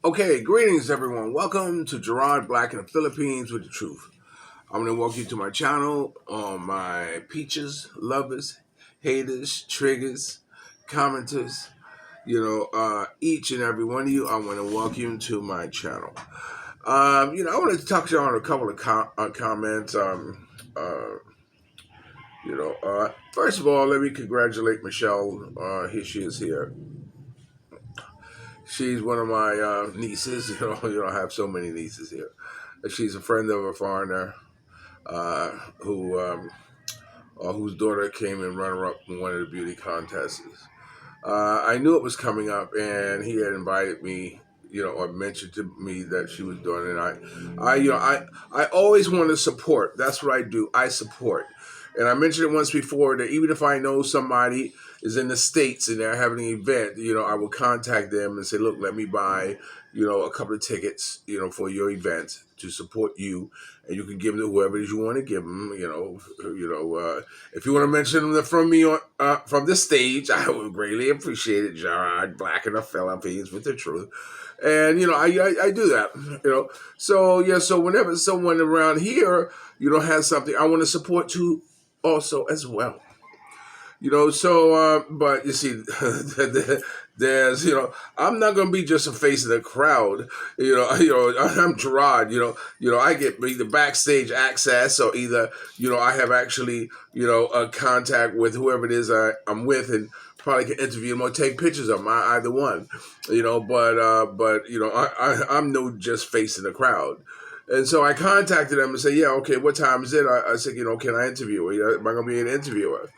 Okay, greetings everyone. Welcome to Gerard Black in the Philippines with the Truth. I'm going to walk you to my channel on my peaches, lovers, haters, triggers, commenters. Each and every one of you, I want to welcome you to my channel. I wanted to talk to you on a couple of comments. First of all, let me congratulate Michelle. Here she is here. She's one of my nieces. You don't have so many nieces here. She's a friend of a foreigner uh, who whose daughter came in runner-up in one of the beauty contests. I knew it was coming up, and he had invited me, or mentioned to me that she was doing it. I always want to support. That's what I do. I support. And I mentioned it once before that even if I know somebody is in the States and they're having an event, I will contact them and say, look, let me buy, a couple of tickets, for your event to support you, and you can give them to whoever it is you want to give them. If you want to mention them from me on from this stage, I would greatly appreciate it. Gerard Black in the Philippines with the Truth, and I do that. So whenever someone around here, has something, I want to support too, also as well. But you see, there's, I'm not going to be just a face of the crowd. I'm Gerard. I get either backstage access or either, I have actually, a contact with whoever it is I'm with, and probably can interview them or take pictures of them. Either one, I'm no just face in the crowd. And so I contacted them and said, yeah, okay, what time is it? I said, can I interview her? Am I going to be an interviewer?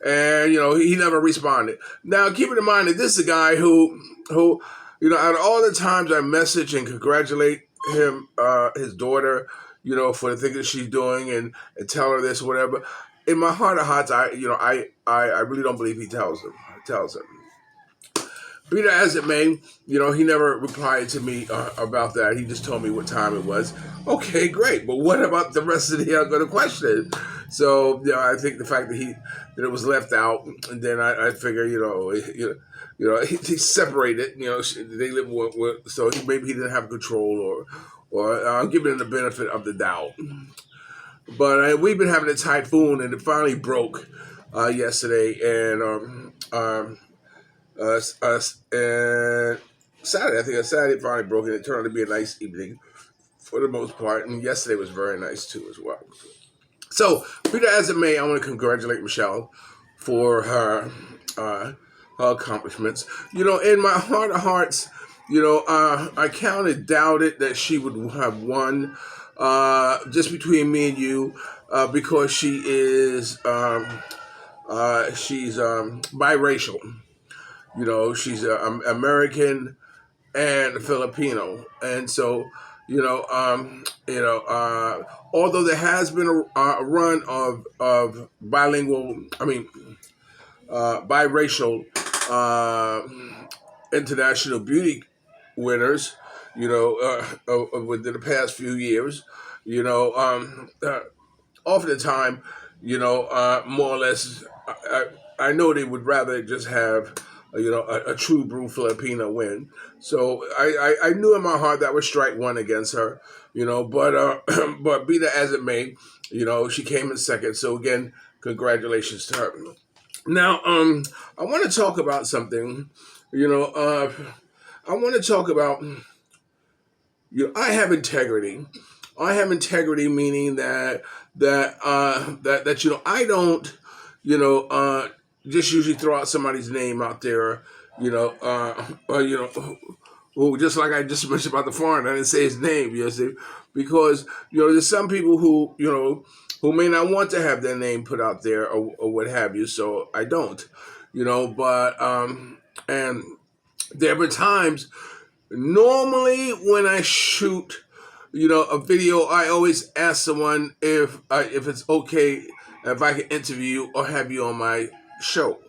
And he never responded. Now, keeping in mind that this is a guy who, out of all the times I message and congratulate him, his daughter, for the things that she's doing, and tell her this or whatever, in my heart of hearts, I really don't believe he tells him. Be that as it may, he never replied to me about that. He just told me what time it was. Okay, great. But what about the rest of the other question? So, I think the fact that it was left out, and then I figure, he separated. They live with, so maybe he didn't have control, or giving him the benefit of the doubt. But we've been having a typhoon, and it finally broke yesterday, and Saturday, I think Saturday finally broke, and it turned out to be a nice evening for the most part. And yesterday was very nice too, as well. So, be that as it may, I want to congratulate Michelle for her accomplishments. In my heart of hearts, I counted, doubted that she would have won. Just between me and you, because she's biracial. She's American and Filipino, and so although there has been a run of bilingual, biracial international beauty winners, within the past few years, often the time, more or less, I know they would rather just have, a true blue Filipino win. So I knew in my heart that would strike one against her, but but be that as it may, she came in second. So again, congratulations to her. Now, I want to talk about something. I want to talk about. I have integrity. I have integrity, meaning that I don't, just usually throw out somebody's name out there, who, just like I just mentioned about the foreigner, I didn't say his name, see, because there's some people who may not want to have their name put out there, or what have you. So I don't, but and there have been times. Normally, when I shoot, a video, I always ask someone if it's okay if I can interview or have you on my show.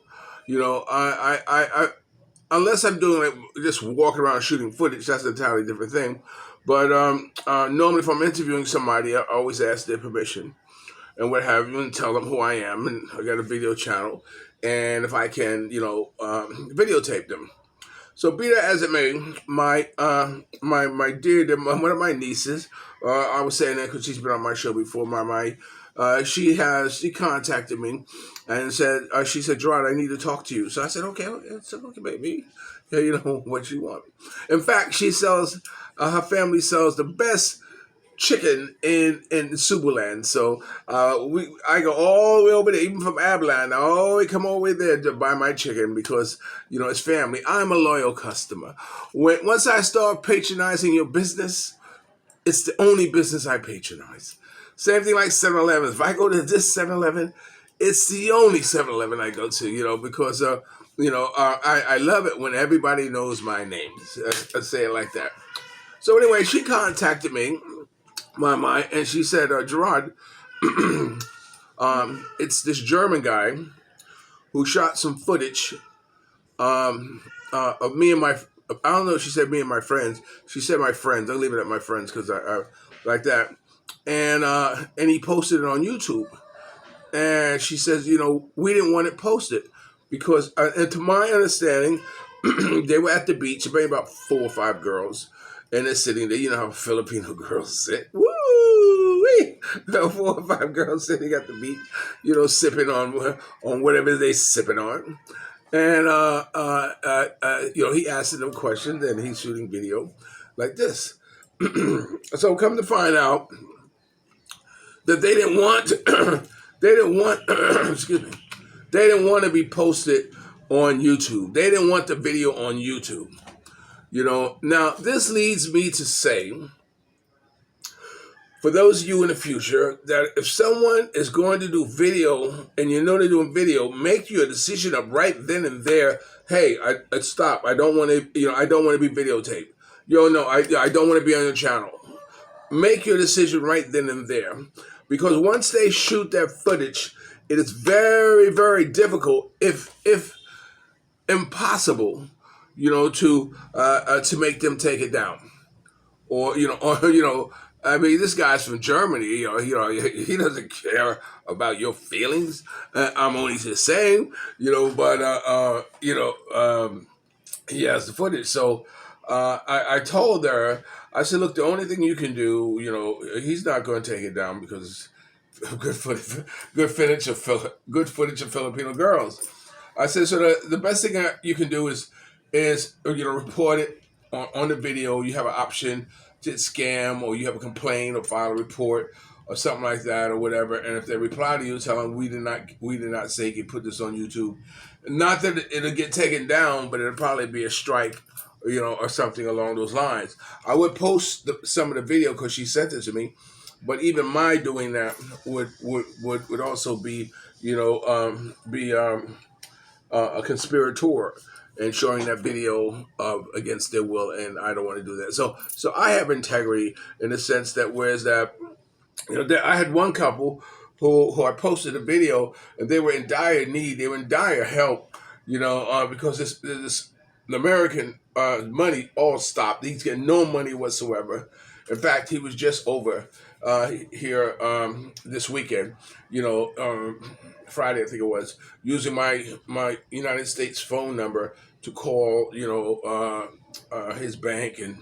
I unless I'm doing like just walking around shooting footage, that's an entirely different thing. But normally, if I'm interviewing somebody, I always ask their permission and what have you, and tell them who I am, and I got a video channel, and if I can, videotape them. So be that as it may, my dear, one of my nieces, I was saying that because she's been on my show before. She contacted me and said she said, Gerard, I need to talk to you. So I said, okay, it's okay, baby. Yeah, you know what you want. In fact, she sells her family sells the best chicken in Subuland. So I go all the way over there, even from Abilene. I always come all the way there to buy my chicken because it's family. I'm a loyal customer. Once I start patronizing your business, it's the only business I patronize. Same thing like 7-Eleven. If I go to this 7-Eleven, it's the only 7-Eleven I go to, because I love it when everybody knows my name. I say it like that. So anyway, she contacted me, and she said, Gerard, it's this German guy who shot some footage of me and my. I don't know if she said me and my friends. She said my friends. I'll leave it at my friends because I like that. And he posted it on YouTube. And she says, we didn't want it posted because, and to my understanding, they were at the beach, maybe about 4 or 5 girls, and they're sitting there. You know how Filipino girls sit. Woo! 4 or 5 girls sitting at the beach, sipping on whatever they sipping on. And he asking them questions, and he's shooting video like this. So come to find out that they didn't want, excuse me, they didn't want to be posted on YouTube. They didn't want the video on YouTube. Now this leads me to say, for those of you in the future, that if someone is going to do video and they're doing video, make your decision up right then and there. Hey, I stop. I don't want to. I don't want to be videotaped. No, I don't want to be on your channel. Make your decision right then and there, because once they shoot that footage, it is very, very difficult, if impossible, to make them take it down, or I mean, this guy's from Germany. He doesn't care about your feelings. I'm only just saying, but he has the footage. So I told her, I said, look, the only thing you can do, he's not going to take it down because good footage of Filipino girls. I said, so the best thing you can do is report it on the video. You have an option to scam, or you have a complaint or file a report or something like that, or whatever. And if they reply to you, tell them we did not say you put this on YouTube. Not that it'll get taken down, but it'll probably be a strike, or something along those lines. I would post some of the video because she sent it to me, but even my doing that would also be a conspirator and showing that video against their will, and I don't want to do that. So I have integrity in the sense that, whereas that, I had one couple who I posted a video, and they were in dire need, they were in dire help, because this American money all stopped. He's getting no money whatsoever. In fact, he was just over here this weekend, Friday, I think it was, using my United States phone number to call, his bank and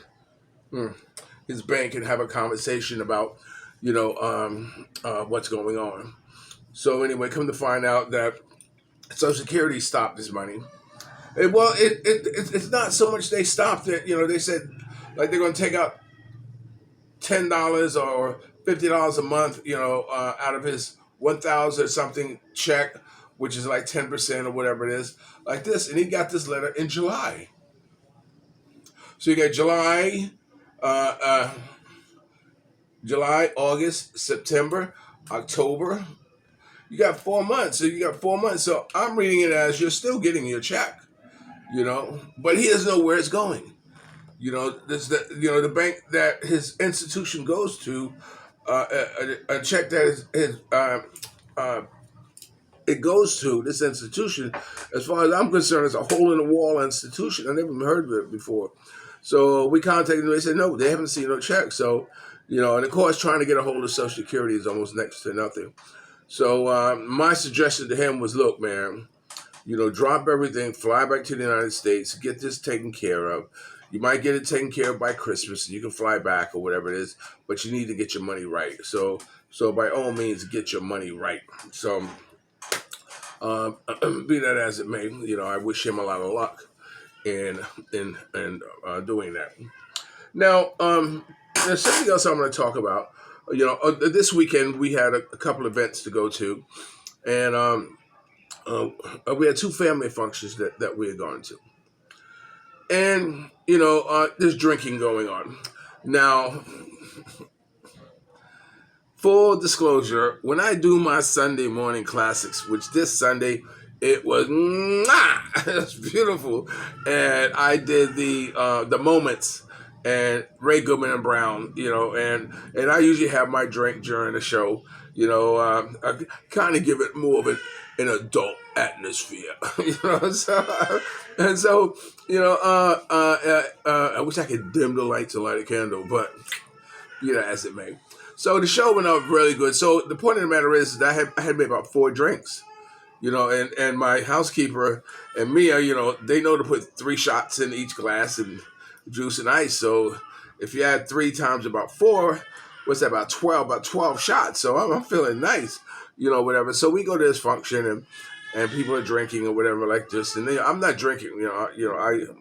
have a conversation about, what's going on. So anyway, come to find out that Social Security stopped his money. It's not so much they stopped it. They said like they're going to take out $10 or $50 a month, out of his 1,000 or something check, which is like 10% or whatever it is, like this. And he got this letter in July. So you got July, August, September, October. You got 4 months. So I'm reading it as you're still getting your check, but he doesn't know where it's going. The bank that his institution goes to, a check that it goes to this institution. As far as I'm concerned, it's a hole in the wall institution. I never even heard of it before. So we contacted them. They said no, they haven't seen no check. So and of course, trying to get a hold of Social Security is almost next to nothing. So my suggestion to him was, look, man, drop everything, fly back to the United States, get this taken care of. You might get it taken care of by Christmas, and you can fly back or whatever it is, but you need to get your money right. So by all means, get your money right. So, be that as it may, I wish him a lot of luck in doing that. Now, there's something else I'm going to talk about. This weekend we had a couple events to go to, and we had two family functions that we had gone to, and there's drinking going on. Now, full disclosure, when I do my Sunday morning classics, which this Sunday it was, it was beautiful, and I did the moments and Ray Goodman and Brown, and I usually have my drink during the show. I kind of give it more of an adult atmosphere, so I wish I could dim the lights and light a candle, but as it may. So the show went out really good. So the point of the matter is that I had made about 4 drinks, and my housekeeper and Mia, they know to put 3 shots in each glass and juice and ice. So if you add 3 times about 4, what's that, about 12? About 12 shots. So I'm feeling nice, whatever. So we go to this function and people are drinking or whatever like this, and I'm not drinking. I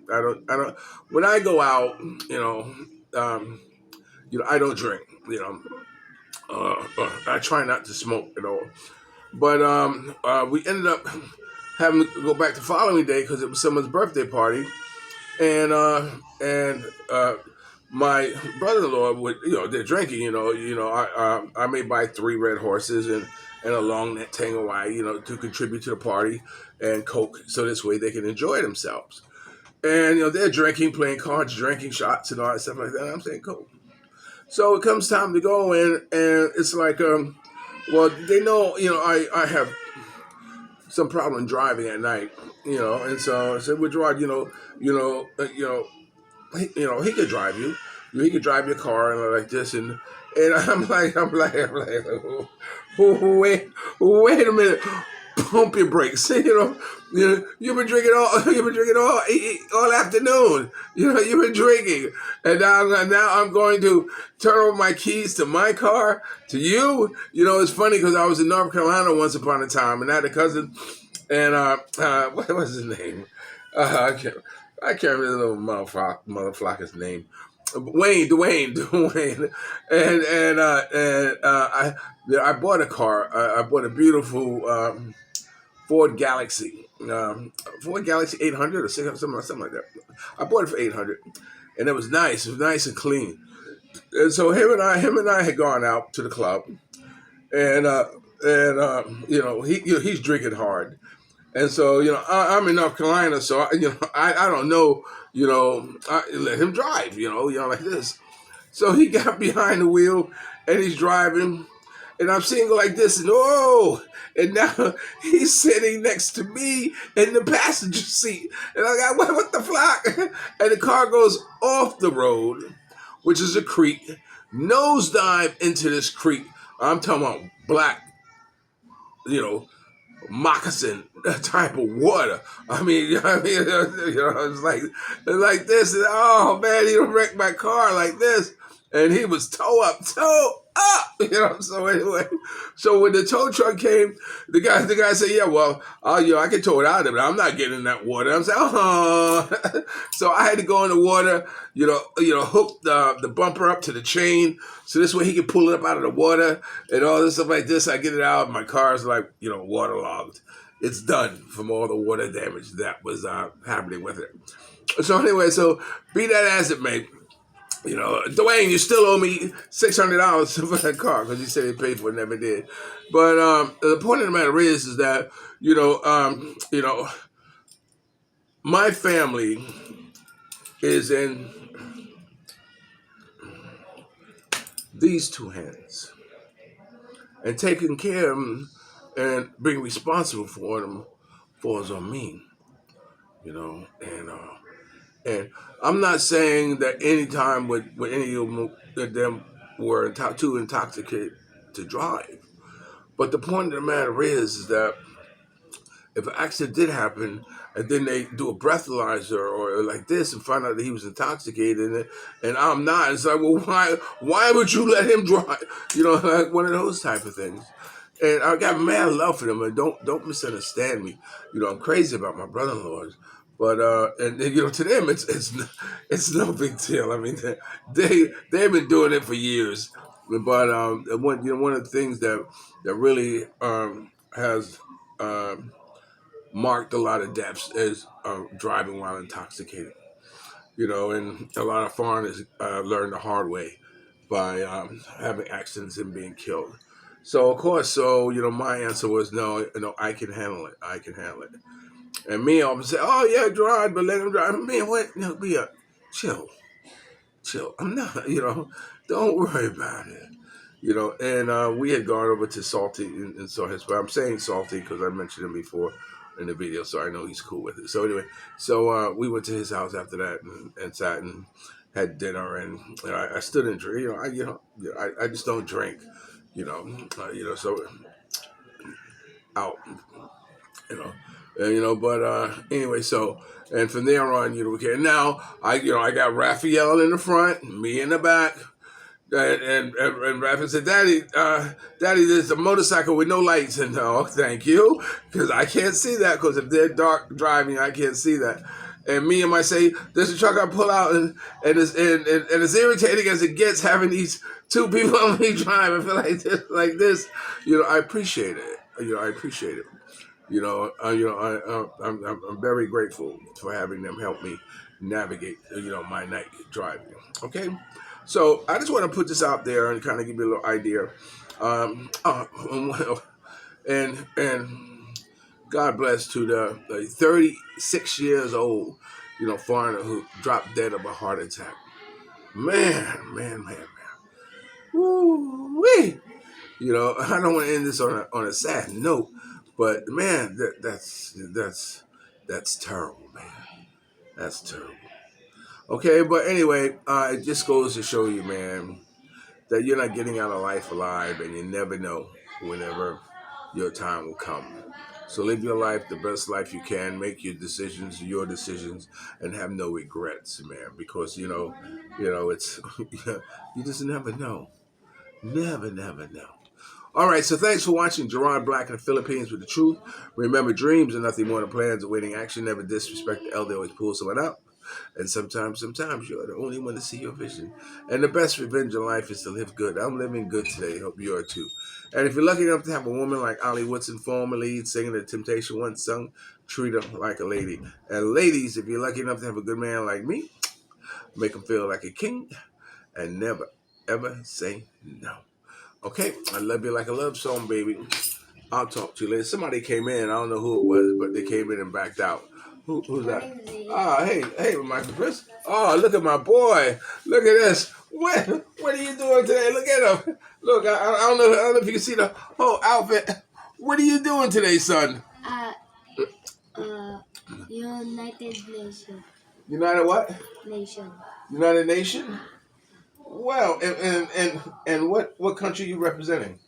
don't. When I go out, I don't drink. I try not to smoke at all. But we ended up having to go back the following day because it was someone's birthday party, and my brother-in-law would, they're drinking. I may buy 3 red horses and a long neck Tanqueray, to contribute to the party, and Coke, so this way they can enjoy themselves. And they're drinking, playing cards, drinking shots, and all that stuff like that. And I'm saying Coke. So it comes time to go in, and it's like, well, they know, I have some problem driving at night, and so I said, well, Gerard, he could drive you, he could drive your car and like this, and I'm like, wait a minute, pump your brakes, you've been drinking all afternoon, you've been drinking, and now I'm going to turn over my keys to my car to you. It's funny because I was in North Carolina once upon a time, and I had a cousin, and what was his name? I can't remember the little motherfucker's name. Dwayne, and I bought a car. I bought a beautiful Ford Galaxy 800 or 600, something like that. I bought it for 800, and it was nice. It was nice and clean. And so him and I had gone out to the club, and he's drinking hard. And so, I'm in North Carolina, so, I don't know, I let him drive, like this. So he got behind the wheel, and he's driving, and I'm seeing like this, and now he's sitting next to me in the passenger seat. And I got, what the fuck? And the car goes off the road, which is a creek, nosedive into this creek. I'm talking about black, moccasin type of water. It's like this. And, oh man, he wrecked my car like this, and he was toe up. So anyway, so when the tow truck came, the guy said, "Yeah, well, I can tow it out of it. I'm not getting in that water." I'm saying, "Oh," so I had to go in the water, hook the bumper up to the chain, so this way he could pull it up out of the water and all this stuff like this. I get it out, my car's like, waterlogged. It's done from all the water damage that was happening with it. So anyway, so be that as it may. Dwayne, you still owe me $600 for that car because he said he paid for it, never did. But the point of the matter is that my family is in these 2 hands, and taking care of them and being responsible for them falls on me. And I'm not saying that any time with any of them were too intoxicated to drive. But the point of the matter is that if an accident did happen, and then they do a breathalyzer or like this and find out that he was intoxicated, and I'm not, it's like, well, why would you let him drive? You know, like one of those type of things. And I got mad love for them. And don't misunderstand me. You know, I'm crazy about my brother-in-laws, but and you know, to them it's no big deal. I mean, they've been doing it for years. But one of the things that really has marked a lot of deaths is driving while intoxicated. You know, and a lot of foreigners learn the hard way by having accidents and being killed. So of course, so you know, my answer was no. No, I can handle it. I can handle it. And me, I would say, oh yeah, drive, but let him drive. Man, what? No, be a chill, chill. I'm not. You know, don't worry about it. You know, and we had gone over to Salty and saw his. But I'm saying Salty because I mentioned him before in the video, so I know he's cool with it. So anyway, so we went to his house after that and sat and had dinner, and I stood and drink. I just don't drink. So out. You know, but anyway, so and from there on, okay. Now I got Raphael in the front, me in the back. And Raphael said, Daddy, there's a motorcycle with no lights. And oh, thank you, because I can't see that, because if they're dark driving, I can't see that. And me and my say, there's a truck I pull out, and it's irritating as it gets having these two people on me drive. I feel like this. I appreciate it. I appreciate it. I'm very grateful for having them help me navigate, my night driving. Okay, so I just want to put this out there and kind of give you a little idea. And God bless to the 36 years old, foreigner who dropped dead of a heart attack. Man. Woo-wee. I don't want to end this on a sad note, but man, that's terrible, man. That's terrible. Okay, but anyway, it just goes to show you, man, that you're not getting out of life alive, and you never know whenever your time will come. So live your life the best life you can. Make your decisions, and have no regrets, man. Because it's you just never know. Never know. All right, so thanks for watching Gerard Black in the Philippines with the truth. Remember, dreams are nothing more than plans awaiting action. Never disrespect the elder, always pull someone up. And sometimes you're the only one to see your vision. And the best revenge in life is to live good. I'm living good today. Hope you are too. And if you're lucky enough to have a woman like Ollie Woodson, former lead singer the Temptation once sung, treat her like a lady. And ladies, if you're lucky enough to have a good man like me, make him feel like a king and never, ever say no. Okay, I love you like a love song, baby. I'll talk to you later. Somebody came in. I don't know who it was, but they came in and backed out. Who's that? Hey, Michael Chris. Oh, look at my boy. Look at this. What are you doing today? Look at him. Look, I don't know if you can see the whole outfit. What are you doing today, son? United Nation. United what? Nation. United Nation? Well, and what country are you representing?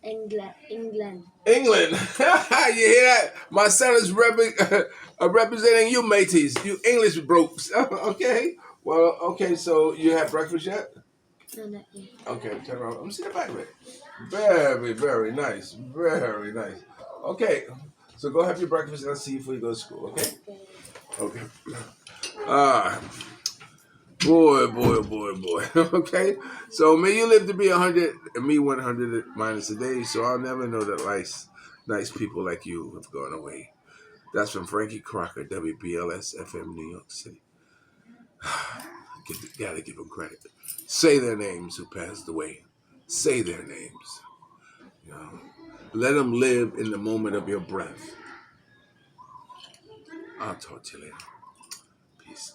England. England. You hear that? My son is representing you, mateys. You English brokes. Okay. Well, okay. So you had breakfast yet? No, not yet. Okay. Turn around. Let me see the back of it. Very, very nice. Very nice. Okay. So go have your breakfast and I'll see you before you go to school. Okay. Okay. Boy. Okay. So may you live to be 100 and me 100 minus a day. So I'll never know that nice people like you have gone away. That's from Frankie Crocker, WBLS FM, New York City. Gotta give them credit. Say their names who passed away. Say their names. Let them live in the moment of your breath. I'll talk to you later. Peace.